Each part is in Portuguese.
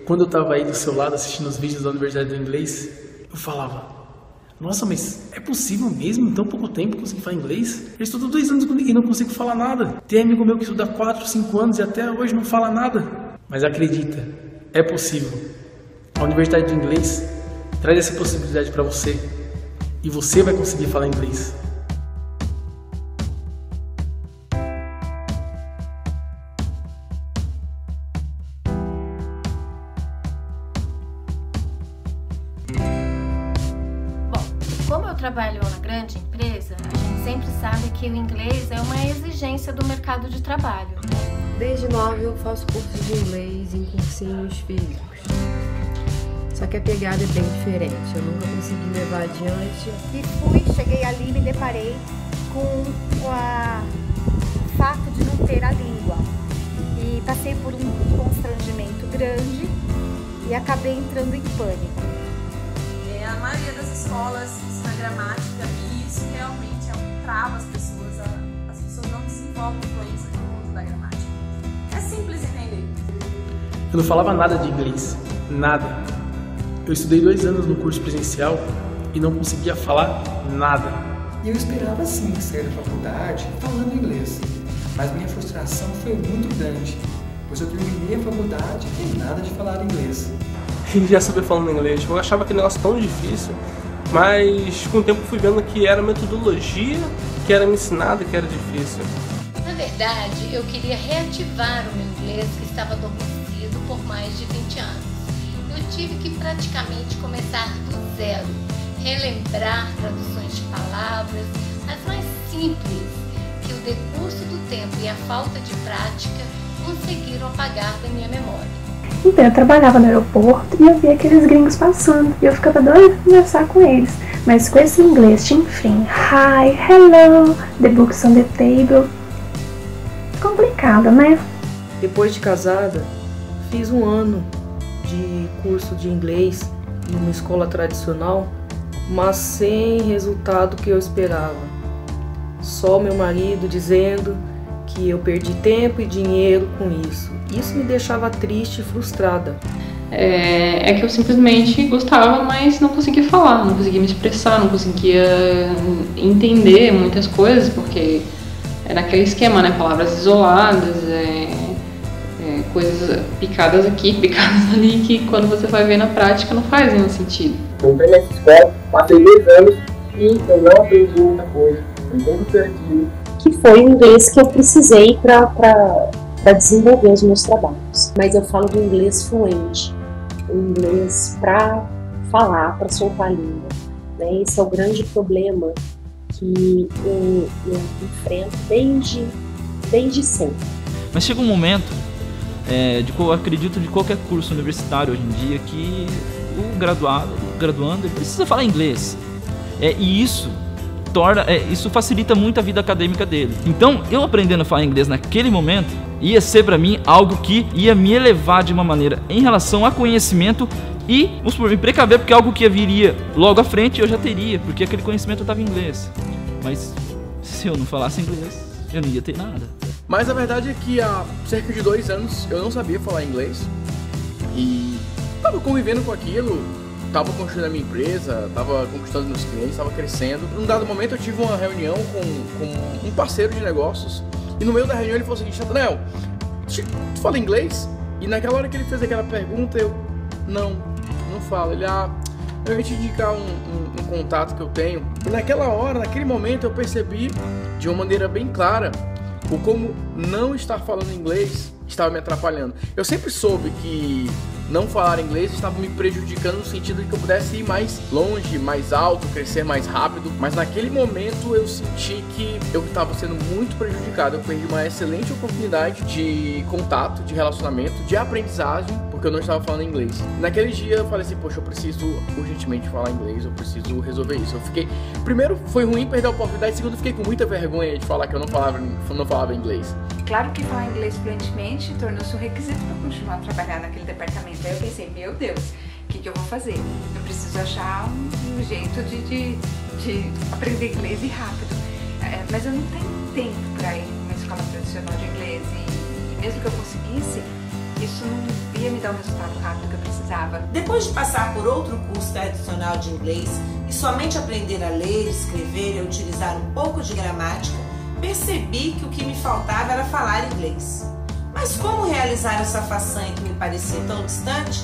quando eu estava aí do seu lado assistindo os vídeos da Universidade do Inglês, eu falava, nossa, mas é possível mesmo em tão pouco tempo conseguir falar inglês? Eu estudo 2 anos e não consigo falar nada. Tem amigo meu que estuda 4, 5 anos e até hoje não fala nada. Mas acredita, é possível. A Universidade do Inglês traz essa possibilidade para você e você vai conseguir falar inglês. Como eu trabalho na grande empresa, a gente sempre sabe que o inglês é uma exigência do mercado de trabalho. Desde nova eu faço cursos de inglês em cursinhos físicos. Só que a pegada é bem diferente, eu nunca consegui levar adiante. E cheguei ali e me deparei com o fato de não ter a língua. E passei por um constrangimento grande e acabei entrando em pânico. A maioria das escolas ensina gramática e isso realmente é um trava as pessoas não desenvolvem fluência no uso da gramática. É simples entender. Eu não falava nada de inglês, nada. Eu estudei 2 anos no curso presencial e não conseguia falar nada. E eu esperava sim sair da faculdade falando inglês, mas minha frustração foi muito grande, pois eu terminei a faculdade e nada de falar inglês. E já sabia falando inglês, eu achava aquele negócio tão difícil, mas com o tempo fui vendo que era a metodologia que era me ensinada que era difícil. Na verdade, eu queria reativar o meu inglês que estava adormecido por mais de 20 anos. Eu tive que praticamente começar do zero, relembrar traduções de palavras, as mais simples, que o decurso do tempo e a falta de prática conseguiram apagar da minha memória. Então eu trabalhava no aeroporto e eu via aqueles gringos passando e eu ficava doida de conversar com eles. Mas com esse inglês, enfim, hi, hello, the books on the table. Complicado, né? Depois de casada, fiz 1 ano de curso de inglês numa escola tradicional, mas sem resultado que eu esperava. Só meu marido dizendo que eu perdi tempo e dinheiro com isso. Isso me deixava triste e frustrada. É que eu simplesmente gostava, mas não conseguia falar, não conseguia me expressar, não conseguia entender muitas coisas, porque era aquele esquema, né? Palavras isoladas, coisas picadas aqui, picadas ali, que quando você vai ver na prática não faz nenhum sentido. Eu entrei nessa escola, passei 2 anos e eu não aprendi muita coisa, foi todo perdido. Que foi o inglês que eu precisei para desenvolver os meus trabalhos. Mas eu falo do inglês fluente, o inglês para falar, para soltar a língua. Né? Esse é o grande problema que eu enfrento desde sempre. Mas chega um momento, eu acredito de qualquer curso universitário hoje em dia, que o graduando ele precisa falar inglês. E isso facilita muito a vida acadêmica dele. Então, eu aprendendo a falar inglês naquele momento, ia ser para mim algo que ia me elevar de uma maneira em relação a conhecimento e, vamos supor, me precaver, porque algo que viria logo à frente eu já teria, porque aquele conhecimento estava em inglês. Mas se eu não falasse inglês, eu não ia ter nada. Mas a verdade é que há cerca de 2 anos eu não sabia falar inglês e estava convivendo com aquilo. Estava construindo a minha empresa, estava conquistando meus clientes, estava crescendo. Num dado momento eu tive uma reunião com um parceiro de negócios e no meio da reunião ele falou o seguinte: Nathanael, tu fala inglês? E naquela hora que ele fez aquela pergunta eu, não falo. Ele, eu ia te indicar um contato que eu tenho. E naquela hora, naquele momento eu percebi de uma maneira bem clara o como não estar falando inglês estava me atrapalhando. Eu sempre soube que não falar inglês estava me prejudicando no sentido de que eu pudesse ir mais longe, mais alto, crescer mais rápido, mas naquele momento eu senti que eu estava sendo muito prejudicado. Eu perdi uma excelente oportunidade de contato, de relacionamento, de aprendizagem, porque eu não estava falando inglês. Naquele dia eu falei assim, poxa, eu preciso urgentemente falar inglês, eu preciso resolver isso. Eu fiquei, primeiro foi ruim perder a oportunidade, segundo fiquei com muita vergonha de falar que eu não falava inglês. Claro que falar inglês fluentemente tornou-se um requisito para continuar a trabalhar naquele departamento. Aí eu pensei, meu Deus, o que eu vou fazer? Eu preciso achar um jeito de aprender inglês e rápido. Mas eu não tenho tempo para ir numa escola tradicional de inglês e mesmo que eu conseguisse, isso não ia me dar o resultado rápido que eu precisava. Depois de passar por outro curso tradicional de inglês e somente aprender a ler, escrever e utilizar um pouco de gramática, percebi que o que me faltava era falar inglês. Mas como realizar essa façanha que me parecia tão distante?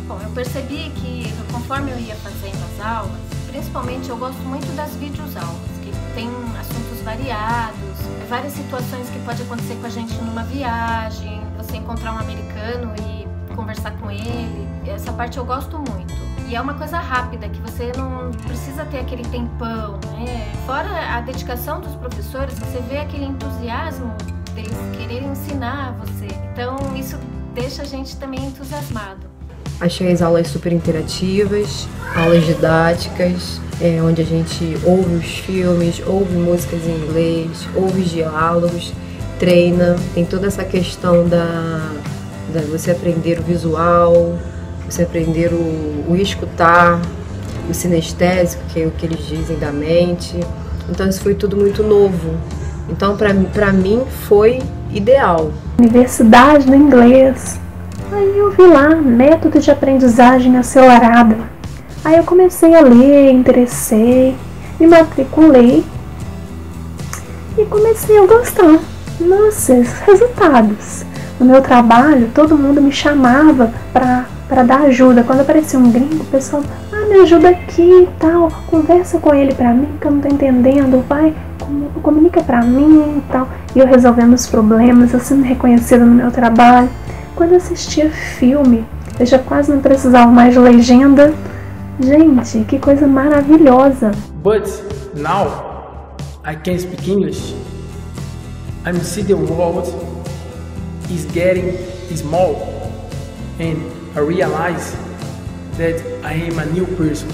Bom, eu percebi que conforme eu ia fazendo as aulas, principalmente eu gosto muito das videoaulas, que tem assuntos variados, várias situações que pode acontecer com a gente numa viagem, você encontrar um americano e conversar com ele, essa parte eu gosto muito. E é uma coisa rápida, que você não precisa ter aquele tempão, né? Fora a dedicação dos professores, você vê aquele entusiasmo deles quererem ensinar você. Então isso deixa a gente também entusiasmado. Achei as aulas super interativas, aulas didáticas, onde a gente ouve os filmes, ouve músicas em inglês, ouve os diálogos, treina. Tem toda essa questão da você aprender o visual, você aprender o escutar, o sinestésico, que é o que eles dizem da mente. Então isso foi tudo muito novo. Então para mim foi ideal. Universidade do inglês. Aí eu vi lá, método de aprendizagem acelerada. Aí eu comecei a ler, interessei, me matriculei e comecei a gostar. Nossa, esses resultados. No meu trabalho, todo mundo me chamava para dar ajuda. Quando aparecia um gringo, o pessoal, me ajuda aqui e tal, conversa com ele pra mim que eu não tô entendendo, vai, comunica pra mim e tal. E eu resolvendo os problemas, eu sendo reconhecida no meu trabalho. Quando eu assistia filme, eu já quase não precisava mais de legenda. Gente, que coisa maravilhosa. But now I can speak English. I see the world is getting small and I realize that I am a new person.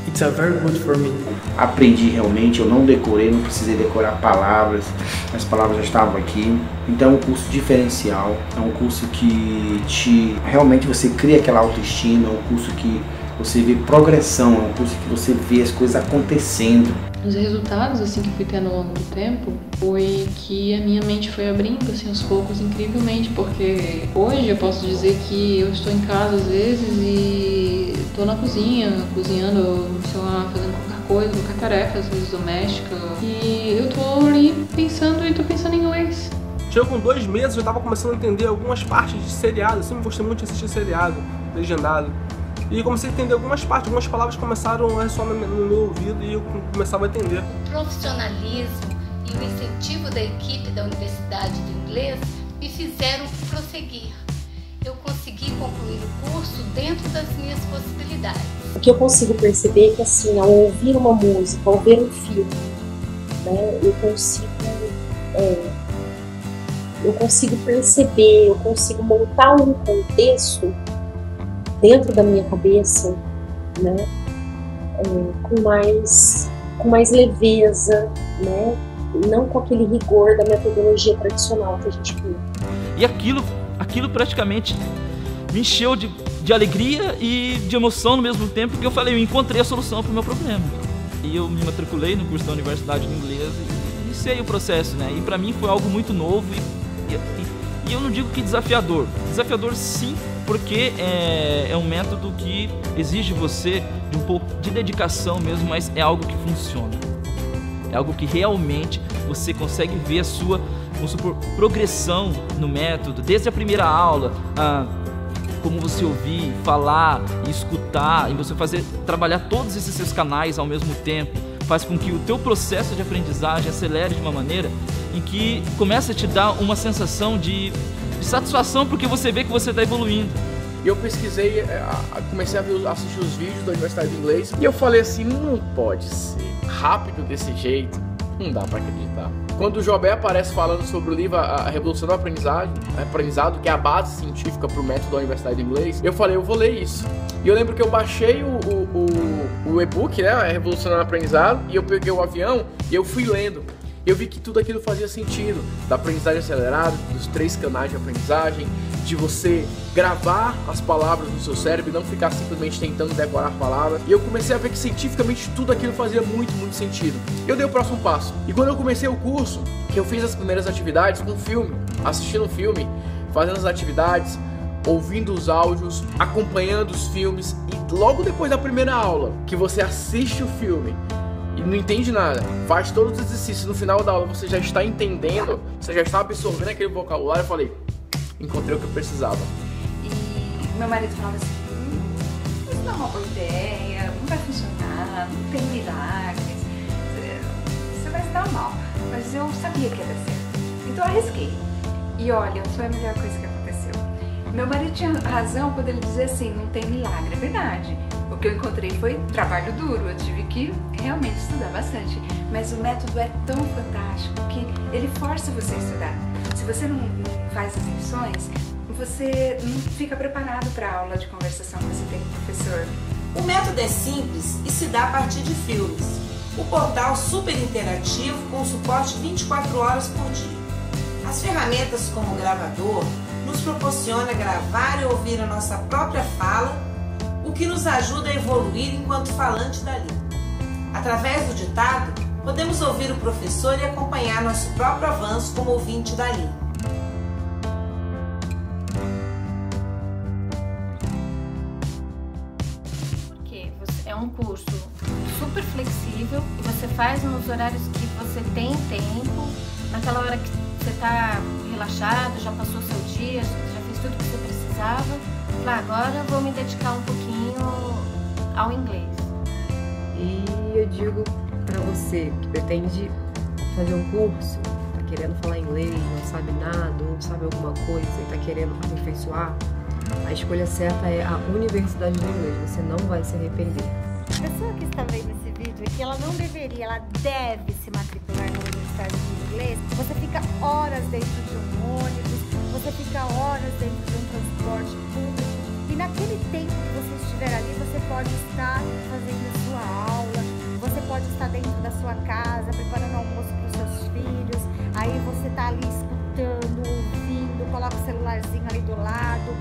It's a very good for me. Aprendi realmente, eu não decorei, não precisei decorar palavras, as palavras já estavam aqui. Então é um curso diferencial, é um curso que realmente você cria aquela autoestima, é um curso que você vê progressão, é um curso que você vê as coisas acontecendo. Os resultados assim que fui tendo ao longo do tempo foi que a minha mente foi abrindo assim aos poucos incrivelmente, porque hoje eu posso dizer que eu estou em casa às vezes e estou na cozinha, cozinhando, sei lá, fazendo qualquer coisa, qualquer tarefa, às vezes doméstica, e eu tô ali pensando em inglês. Chegou com 2 meses, eu tava começando a entender algumas partes de seriado, eu sempre gostei muito de assistir seriado, legendado. E comecei a entender algumas partes, algumas palavras começaram a ressoar no meu ouvido e eu começava a entender. O profissionalismo e o incentivo da equipe da Universidade do Inglês me fizeram prosseguir. Eu consegui concluir o curso dentro das minhas possibilidades. O que eu consigo perceber é que, assim, ao ouvir uma música, ao ver um filme, né, eu consigo perceber, eu consigo montar um contexto dentro da minha cabeça, né, com mais leveza, né, não com aquele rigor da metodologia tradicional que a gente viu. E aquilo praticamente me encheu de alegria e de emoção no mesmo tempo, porque eu falei, eu encontrei a solução para o meu problema. E eu me matriculei no curso da Universidade de Inglês e iniciei o processo, né, e para mim foi algo muito novo e eu não digo que desafiador sim, porque é um método que exige você de um pouco de dedicação mesmo, mas é algo que funciona. É algo que realmente você consegue ver a sua, vamos supor, progressão no método, desde a primeira aula, como você ouvir, falar, escutar, e você trabalhar todos esses seus canais ao mesmo tempo, faz com que o teu processo de aprendizagem acelere de uma maneira em que começa a te dar uma sensação de satisfação, porque você vê que você está evoluindo. E eu pesquisei, comecei a assistir os vídeos da Universidade do Inglês e eu falei assim, não pode ser rápido desse jeito, não dá pra acreditar. Quando o Jobé aparece falando sobre o livro A Revolução do Aprendizado, que é a base científica pro método da Universidade do Inglês, eu falei, eu vou ler isso. E eu lembro que eu baixei o e-book, né, A Revolução do Aprendizado, e eu peguei o avião e eu fui lendo. Eu vi que tudo aquilo fazia sentido, da aprendizagem acelerada, dos 3 canais de aprendizagem, de você gravar as palavras no seu cérebro e não ficar simplesmente tentando decorar palavras. E eu comecei a ver que cientificamente tudo aquilo fazia muito sentido. Eu dei o próximo passo. E quando eu comecei o curso, que eu fiz as primeiras atividades com filme, assistindo o filme, fazendo as atividades, ouvindo os áudios, acompanhando os filmes, e logo depois da primeira aula, que você assiste o filme e não entende nada, faz todos os exercícios, no final da aula você já está entendendo, você já está absorvendo aquele vocabulário, eu falei, encontrei o que eu precisava. E meu marido falava assim, isso não é uma boa ideia, não vai funcionar, não tem milagres, você vai se dar mal. Mas eu sabia que ia dar certo, então eu arrisquei. E olha, foi a melhor coisa que aconteceu. Meu marido tinha razão quando ele dizia assim, não tem milagre, é verdade. O que eu encontrei foi trabalho duro, eu tive que realmente estudar bastante. Mas o método é tão fantástico que ele força você a estudar. Se você não faz as lições, você não fica preparado para a aula de conversação que você tem com o professor. O método é simples e se dá a partir de filmes. O portal super interativo com suporte 24 horas por dia. As ferramentas como o gravador nos proporciona gravar e ouvir a nossa própria fala, o que nos ajuda a evoluir enquanto falante da língua. Através do ditado, podemos ouvir o professor e acompanhar nosso próprio avanço como ouvinte da língua. Porque é um curso super flexível e você faz nos horários que você tem tempo, naquela hora que você está relaxado, já passou seu dia, já fez tudo que você precisava. Falei, agora eu vou me dedicar um pouquinho ao inglês. E eu digo para você que pretende fazer um curso, tá querendo falar inglês, não sabe nada, ou sabe alguma coisa e tá querendo aperfeiçoar, a escolha certa é a Universidade do Inglês, você não vai se arrepender. A pessoa que está vendo esse vídeo aqui, ela não deveria, ela deve se matricular na Universidade de Inglês. Você fica horas dentro de um ônibus, você fica horas dentro de um transporte público e naquele tempo que você estiver ali, você pode estar fazendo a sua aula, você pode estar dentro da sua casa, preparando almoço para os seus filhos, aí você está ali escutando, ouvindo, coloca o celularzinho ali do lado.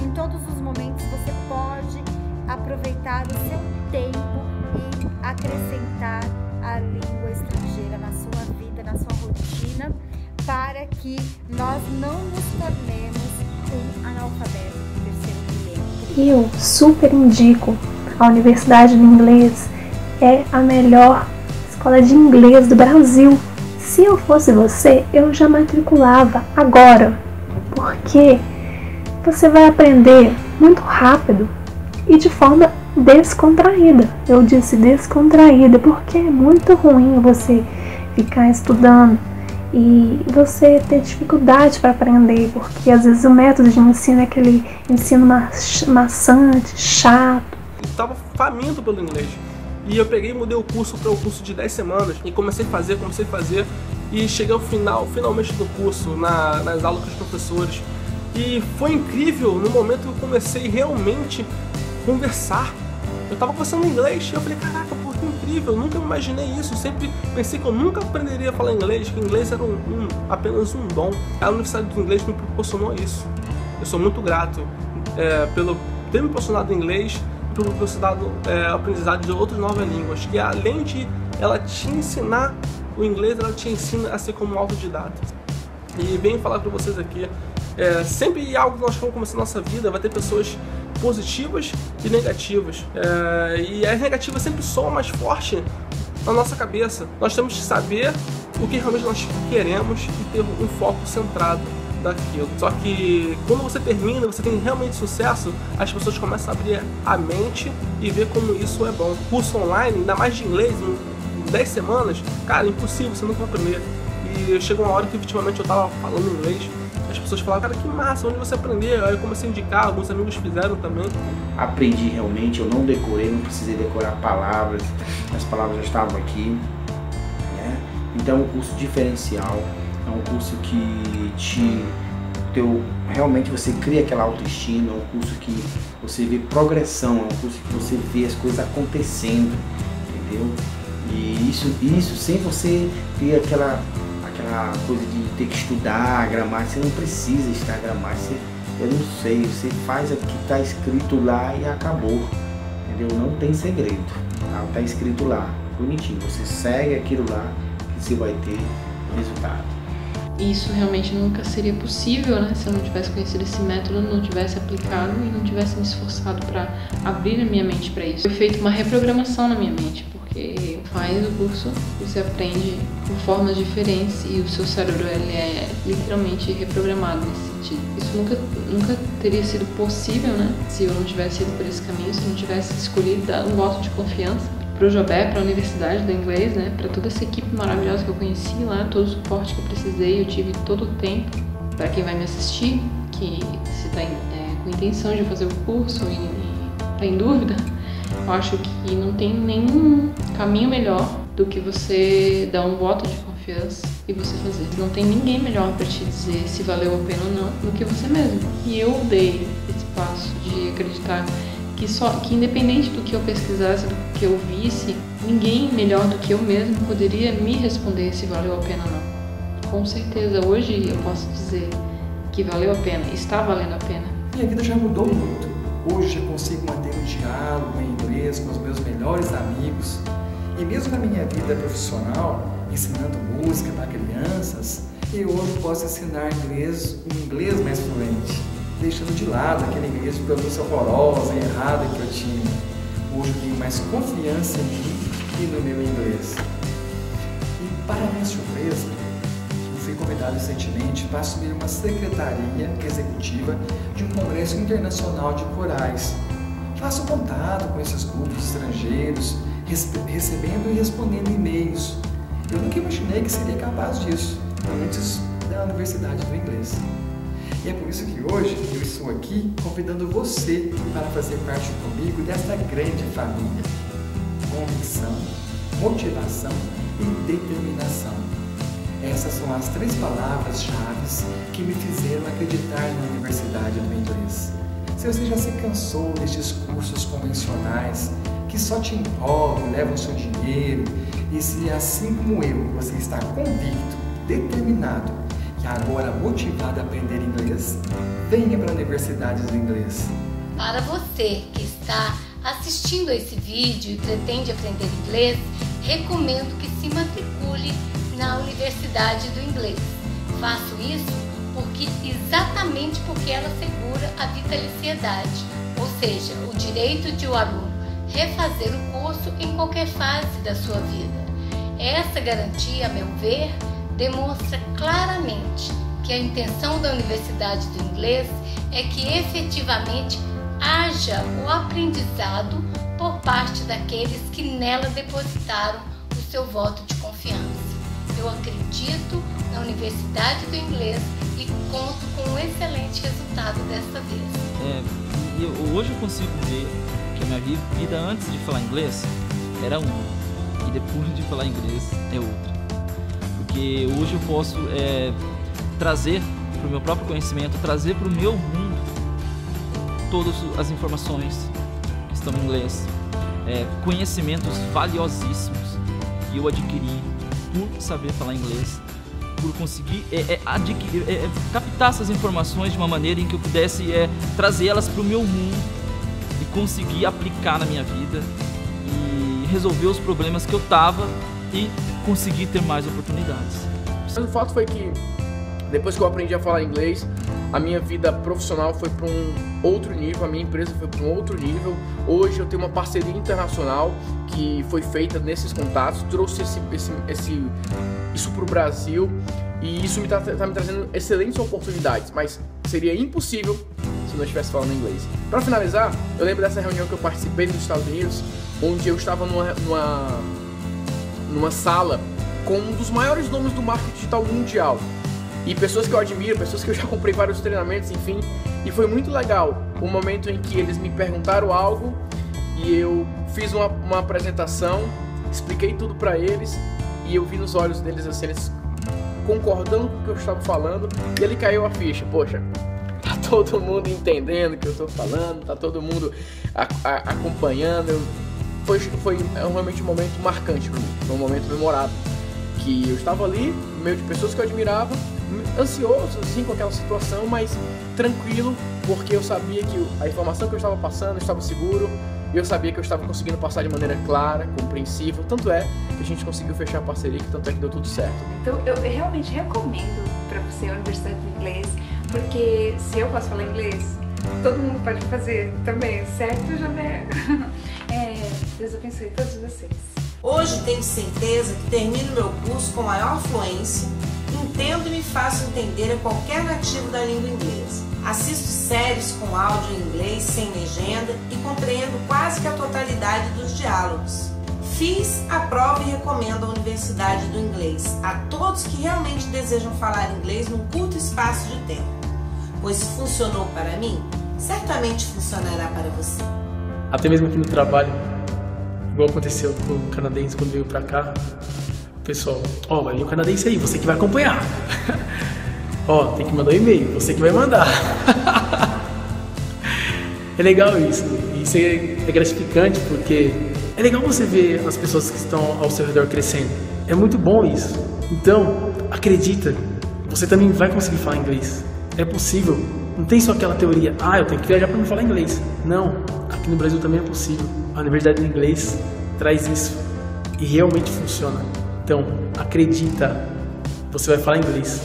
Em todos os momentos você pode aproveitar o seu tempo e acrescentar a língua estrangeira na sua vida, na sua rotina, para que nós não nos tornemos um analfabeto do terceiro milênio. Eu super indico a Universidade do Inglês, é a melhor escola de inglês do Brasil. Se eu fosse você, eu já matriculava agora, porque você vai aprender muito rápido e de forma descontraída. Eu disse descontraída, porque é muito ruim você ficar estudando e você ter dificuldade para aprender, porque às vezes o método de ensino é aquele ensino maçante, chato. Eu estava faminto pelo inglês. E eu peguei e mudei o curso para o curso de 10 semanas e comecei a fazer e cheguei ao finalmente do curso, nas aulas com os professores. E foi incrível no momento que eu comecei realmente a conversar. Eu tava conversando em inglês e eu falei, caraca, pô, que incrível, eu nunca imaginei isso. Eu sempre pensei que eu nunca aprenderia a falar inglês, que inglês era apenas um dom. A Universidade do Inglês me proporcionou isso. Eu sou muito grato pelo ter me proporcionado inglês e pelo proporcionado aprendizado de outras novas línguas, que além de ela te ensinar o inglês, ela te ensina a ser como autodidata. E venho falar para vocês aqui, sempre algo que nós vamos começar na nossa vida, vai ter pessoas positivas e negativas. E as negativas sempre soam mais forte na nossa cabeça. Nós temos que saber o que realmente nós queremos e ter um foco centrado daquilo. Só que quando você termina, você tem realmente sucesso, as pessoas começam a abrir a mente e ver como isso é bom. Curso online, ainda mais de inglês, em 10 semanas, cara, impossível, você nunca vai aprender. E chegou uma hora que efetivamente eu tava falando inglês, as pessoas falaram, cara, que massa, onde você aprendeu? Aí eu comecei a indicar, alguns amigos fizeram também. Aprendi realmente, eu não decorei, não precisei decorar palavras, as palavras já estavam aqui, né? Então é um curso diferencial, é um curso que realmente você cria aquela autoestima, é um curso que você vê progressão, é um curso que você vê as coisas acontecendo, entendeu? E isso sem você ter aquela coisa de ter que estudar gramática, você não precisa estudar gramática, Eu não sei, você faz o que está escrito lá e acabou, entendeu? Não tem segredo, tá escrito lá, bonitinho. Você segue aquilo lá que você vai ter resultado. Isso realmente nunca seria possível, né? Se eu não tivesse conhecido esse método, não tivesse aplicado e não tivesse me esforçado para abrir a minha mente para isso. Foi feita uma reprogramação na minha mente, porque faz o curso, você aprende com formas diferentes e o seu cérebro ele é literalmente reprogramado nesse sentido. Isso nunca teria sido possível, né? Se eu não tivesse ido por esse caminho, se eu não tivesse escolhido dar um voto de confiança para o Jobé, para a Universidade do Inglês, né, para toda essa equipe maravilhosa que eu conheci lá, todo o suporte que eu precisei, eu tive todo o tempo. Para quem vai me assistir, que se está com intenção de fazer o curso e está em dúvida, eu acho que não tem nenhum caminho melhor do que você dar um voto de confiança e você fazer. Não tem ninguém melhor para te dizer se valeu a pena ou não do que você mesmo. E eu dei esse passo de acreditar que independente do que eu pesquisasse, do que eu visse, ninguém melhor do que eu mesmo poderia me responder se valeu a pena ou não. Com certeza, hoje eu posso dizer que valeu a pena, está valendo a pena. Minha vida já mudou muito. Hoje eu consigo manter um diálogo em inglês com os meus melhores amigos. E mesmo na minha vida profissional, ensinando música para crianças, eu hoje posso ensinar um inglês mais fluente, deixando de lado aquele inglês de pronúncia horrorosa e errada que eu tinha. Hoje eu tenho mais confiança em mim e no meu inglês. E para minha surpresa, eu fui convidado recentemente para assumir uma secretaria executiva de um congresso internacional de corais. Faço contato com esses grupos estrangeiros, recebendo e respondendo e-mails. Eu nunca imaginei que seria capaz disso, antes da Universidade do Inglês. E é por isso que hoje eu estou aqui convidando você para fazer parte comigo dessa grande família. Convicção, motivação e determinação. Essas são as 3 palavras-chave que me fizeram acreditar na Universidade do Inglês. Se você já se cansou destes cursos convencionais que só te enrolam, levam seu dinheiro, e se assim como eu, você está convicto, determinado e agora motivado a aprender inglês, venha para a Universidade do Inglês. Para você que está assistindo a esse vídeo e pretende aprender inglês, recomendo que se matricule na Universidade do Inglês. Faço isso exatamente porque ela assegura a vitaliciedade, ou seja, o direito de o aluno refazer o curso em qualquer fase da sua vida. Essa garantia, a meu ver, demonstra claramente que a intenção da Universidade do Inglês é que efetivamente haja o aprendizado por parte daqueles que nela depositaram o seu voto de confiança. Eu acredito na Universidade do Inglês e conto com um excelente resultado desta vez. Hoje eu consigo ver que a minha vida antes de falar inglês era uma e depois de falar inglês é outra. Porque hoje eu posso trazer para o meu próprio conhecimento, trazer para o meu mundo todas as informações que estão em inglês, conhecimentos valiosíssimos que eu adquiri por saber falar inglês, por conseguir captar essas informações de uma maneira em que eu pudesse trazê-las para o meu mundo e conseguir aplicar na minha vida e resolver os problemas que eu estava e conseguir ter mais oportunidades. O fato foi que depois que eu aprendi a falar inglês, a minha vida profissional foi para um outro nível, a minha empresa foi para um outro nível. Hoje eu tenho uma parceria internacional que foi feita nesses contatos, trouxe isso para o Brasil e isso está me trazendo excelentes oportunidades, mas seria impossível se eu não estivesse falando inglês. Para finalizar, eu lembro dessa reunião que eu participei nos Estados Unidos, onde eu estava numa sala com um dos maiores nomes do marketing digital mundial. E pessoas que eu admiro, pessoas que eu já comprei vários treinamentos, enfim. E foi muito legal o momento em que eles me perguntaram algo e eu fiz uma apresentação, expliquei tudo pra eles e eu vi nos olhos deles assim, eles concordando com o que eu estava falando e ele caiu a ficha. Poxa, tá todo mundo entendendo o que eu tô falando, tá todo mundo acompanhando. Foi realmente um momento marcante pra mim, foi um momento memorável. que eu estava ali, no meio de pessoas que eu admirava, ansioso, assim, com aquela situação, mas tranquilo, porque eu sabia que a informação que eu estava passando, eu estava seguro, e eu sabia que eu estava conseguindo passar de maneira clara, compreensível. Tanto é que a gente conseguiu fechar a parceria, que tanto é que deu tudo certo. Então eu realmente recomendo para você a Universidade do Inglês, porque se eu posso falar inglês, todo mundo pode fazer também, certo, Jané? Deus abençoe todos vocês. Hoje tenho certeza que termino meu curso com maior fluência, entendo e me faço entender a qualquer nativo da língua inglesa. Assisto séries com áudio em inglês sem legenda e compreendo quase que a totalidade dos diálogos. Fiz a prova e recomendo a Universidade do Inglês a todos que realmente desejam falar inglês num curto espaço de tempo. Pois se funcionou para mim, certamente funcionará para você. Até mesmo aqui no trabalho, igual aconteceu com o canadense quando veio pra cá, o pessoal, vai vir o canadense aí, você que vai acompanhar. Tem que mandar um e-mail, você que vai mandar. É legal isso. Isso é gratificante porque é legal você ver as pessoas que estão ao seu redor crescendo. É muito bom isso. Então, acredita, você também vai conseguir falar inglês. É possível. Não tem só aquela teoria, eu tenho que viajar para me falar inglês. Não, aqui no Brasil também é possível. A Universidade do Inglês traz isso e realmente funciona. Então, acredita, você vai falar inglês.